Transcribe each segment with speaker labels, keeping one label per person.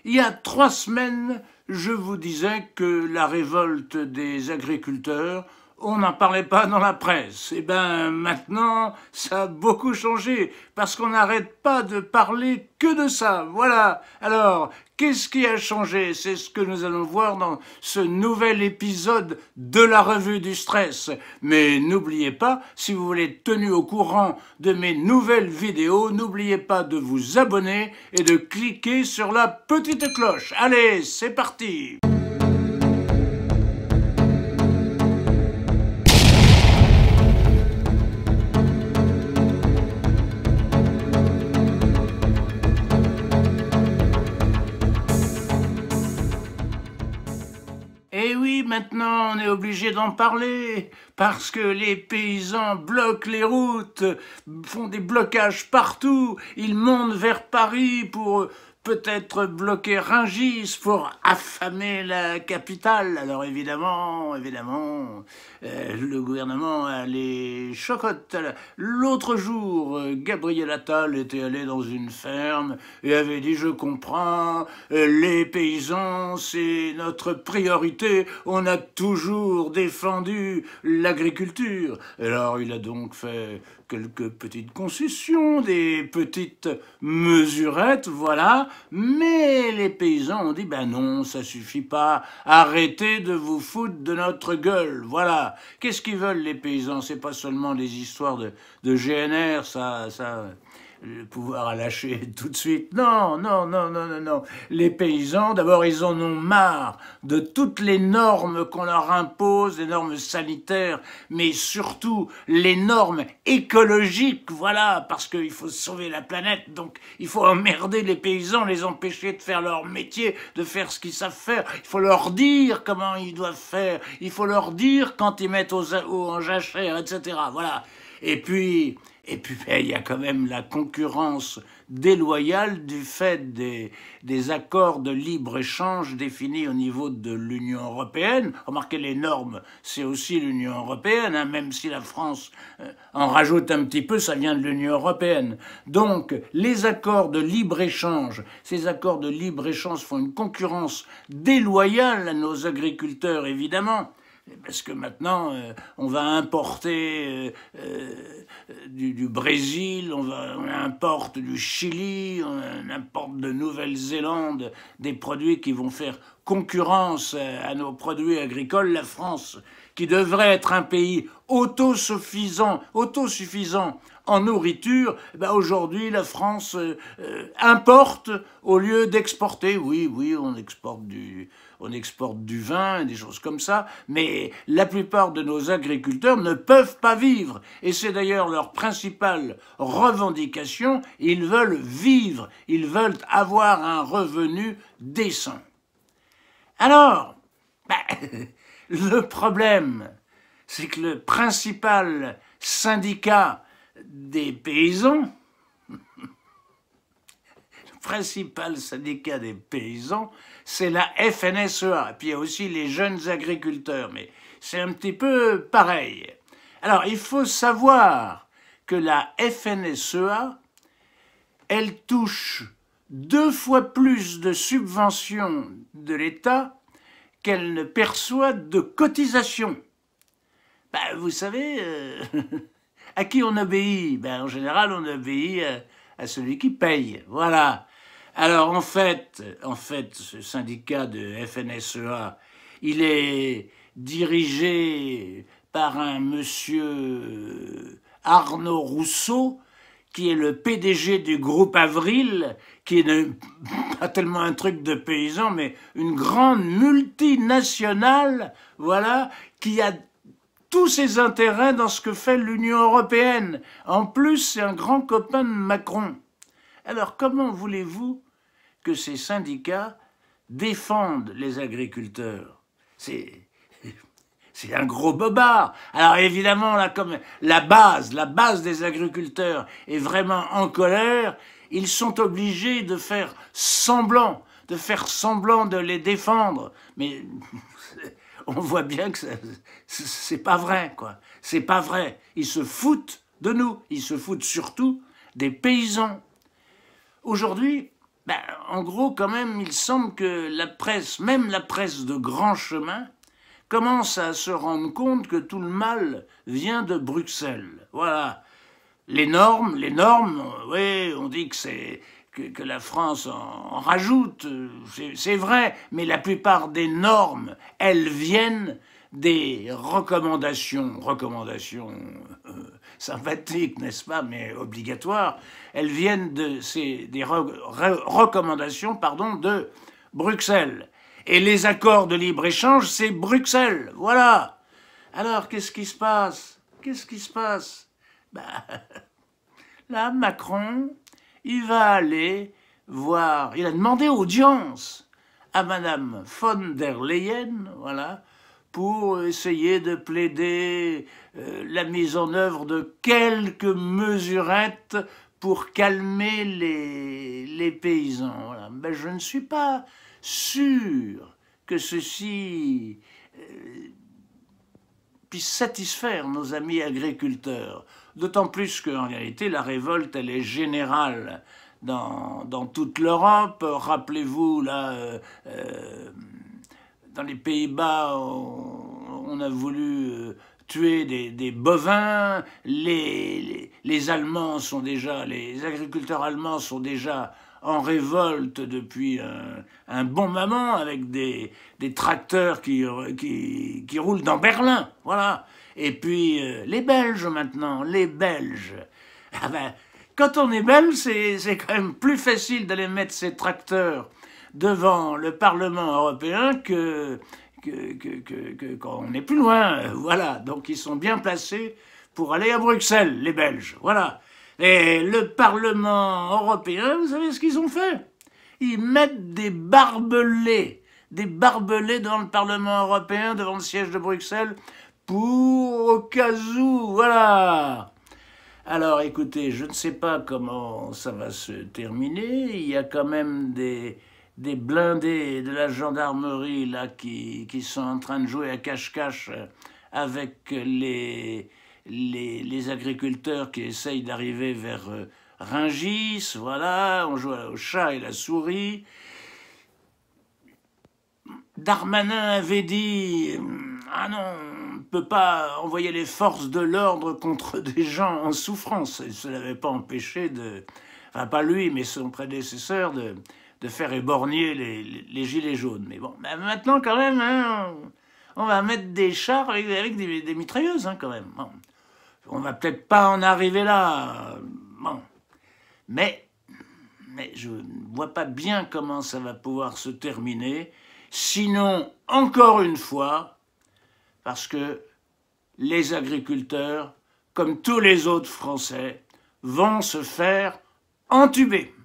Speaker 1: Il y a 3 semaines, je vous disais que la révolte des agriculteurs, on n'en parlait pas dans la presse. Eh bien, maintenant, ça a beaucoup changé, parce qu'on n'arrête pas de parler que de ça. Voilà. Alors, qu'est-ce qui a changé? C'est ce que nous allons voir dans ce nouvel épisode de la revue du stress. Mais n'oubliez pas, si vous voulez être tenu au courant de mes nouvelles vidéos, n'oubliez pas de vous abonner et de cliquer sur la petite cloche. Allez, c'est parti! Et oui, maintenant on est obligé d'en parler, parce que les paysans bloquent les routes, font des blocages partout, ils montent vers Paris pour peut-être bloquer Rungis, pour affamer la capitale. Alors évidemment, le gouvernement a les chocottes. L'autre jour, Gabriel Attal était allé dans une ferme et avait dit « Je comprends, les paysans, c'est notre priorité, on a toujours défendu l'agriculture. » Alors il a donc fait quelques petites concessions, des petites mesurettes, voilà, mais les paysans ont dit « Ben non, ça suffit pas, arrêtez de vous foutre de notre gueule. » Voilà. Qu'est-ce qu'ils veulent les paysans? C'est pas seulement des histoires de GNR, ça, le pouvoir à lâcher tout de suite. Non. Les paysans, d'abord, ils en ont marre de toutes les normes qu'on leur impose, les normes sanitaires, mais surtout les normes écologiques, voilà, parce qu'il faut sauver la planète, donc il faut emmerder les paysans, les empêcher de faire leur métier, de faire ce qu'ils savent faire. Il faut leur dire comment ils doivent faire, il faut leur dire quand ils mettent en jachère, etc. Voilà. Et puis, il y a quand même la concurrence déloyale du fait des accords de libre-échange définis au niveau de l'Union européenne. Remarquez, les normes, c'est aussi l'Union européenne, hein, même si la France en rajoute un petit peu, ça vient de l'Union européenne. Donc, les accords de libre-échange, ces accords de libre-échange font une concurrence déloyale à nos agriculteurs, évidemment. Parce que maintenant, on va importer du Brésil, on importe du Chili, on importe de Nouvelle-Zélande des produits qui vont faire concurrence à nos produits agricoles. La France, qui devrait être un pays autosuffisant en nourriture, ben aujourd'hui la France importe au lieu d'exporter. Oui, on exporte du vin et des choses comme ça, mais la plupart de nos agriculteurs ne peuvent pas vivre. Et c'est d'ailleurs leur principale revendication. Ils veulent vivre, ils veulent avoir un revenu décent. Alors, le problème, c'est que le principal syndicat des paysans, c'est la FNSEA. Et puis il y a aussi les jeunes agriculteurs, mais c'est un petit peu pareil. Alors il faut savoir que la FNSEA, elle touche 2 fois plus de subventions de l'État qu'elle ne perçoit de cotisations. Vous savez, à qui on obéit? En général, on obéit à celui qui paye. Voilà. Alors, en fait, ce syndicat de FNSEA, il est dirigé par un monsieur Arnaud Rousseau, qui est le PDG du groupe Avril, qui n'est pas tellement un truc de paysan, mais une grande multinationale, voilà, qui a tous ses intérêts dans ce que fait l'Union européenne. En plus, c'est un grand copain de Macron. Alors, comment voulez-vous que ces syndicats défendent les agriculteurs? C'est un gros bobard. Alors évidemment, là, comme la base des agriculteurs est vraiment en colère, ils sont obligés de faire semblant de les défendre. Mais on voit bien que c'est pas vrai, quoi. C'est pas vrai. Ils se foutent de nous. Ils se foutent surtout des paysans. Aujourd'hui, Ben, en gros, quand même, il semble que la presse, même la presse de grand chemin, commence à se rendre compte que tout le mal vient de Bruxelles. Voilà. Les normes, oui, on dit que la France en rajoute, c'est vrai, mais la plupart des normes, elles viennent des recommandations sympathiques, n'est-ce pas, mais obligatoires, elles viennent des recommandations, pardon, de Bruxelles. Et les accords de libre-échange, c'est Bruxelles, voilà. Alors, qu'est-ce qui se passe? Qu'est-ce qui se passe? Ben, là, Macron, il va aller voir, il a demandé audience à Madame von der Leyen, voilà, pour essayer de plaider la mise en œuvre de quelques mesurettes pour calmer les paysans. Voilà. Ben, je ne suis pas sûr que ceci puisse satisfaire nos amis agriculteurs. D'autant plus qu'en réalité, la révolte, elle est générale dans toute l'Europe. Rappelez-vous, là, dans les Pays-Bas, on a voulu tuer des bovins. Les Allemands sont déjà, les agriculteurs allemands sont déjà en révolte depuis un bon moment avec des tracteurs qui roulent dans Berlin, voilà. Et puis les Belges maintenant, les Belges. Ah ben, quand on est belge, c'est quand même plus facile d'aller mettre ses tracteurs devant le Parlement européen que quand on est plus loin, voilà. Donc ils sont bien placés pour aller à Bruxelles, les Belges, voilà. Et le Parlement européen, vous savez ce qu'ils ont fait? Ils mettent des barbelés devant le Parlement européen, devant le siège de Bruxelles, pour au cas où, voilà. Alors écoutez, je ne sais pas comment ça va se terminer, il y a quand même des blindés de la gendarmerie là qui sont en train de jouer à cache-cache avec les agriculteurs qui essayent d'arriver vers Rungis, voilà, on joue au chat et la souris. Darmanin avait dit « Ah non, on ne peut pas envoyer les forces de l'ordre contre des gens en souffrance ». Cela n'avait pas empêché enfin pas lui, mais son prédécesseur, de faire éborgner les gilets jaunes. Mais bon, maintenant quand même, hein, on va mettre des chars avec des mitrailleuses, hein, quand même. Bon. On va peut-être pas en arriver là, bon. Mais je ne vois pas bien comment ça va pouvoir se terminer, sinon, encore une fois, parce que les agriculteurs, comme tous les autres Français, vont se faire entuber.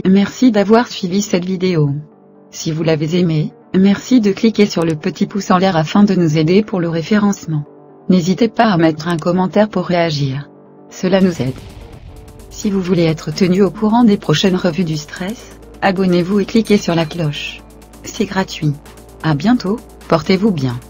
Speaker 2: Merci d'avoir suivi cette vidéo. Si vous l'avez aimé, merci de cliquer sur le petit pouce en l'air afin de nous aider pour le référencement. N'hésitez pas à mettre un commentaire pour réagir. Cela nous aide. Si vous voulez être tenu au courant des prochaines revues du stress, abonnez-vous et cliquez sur la cloche. C'est gratuit. À bientôt, portez-vous bien.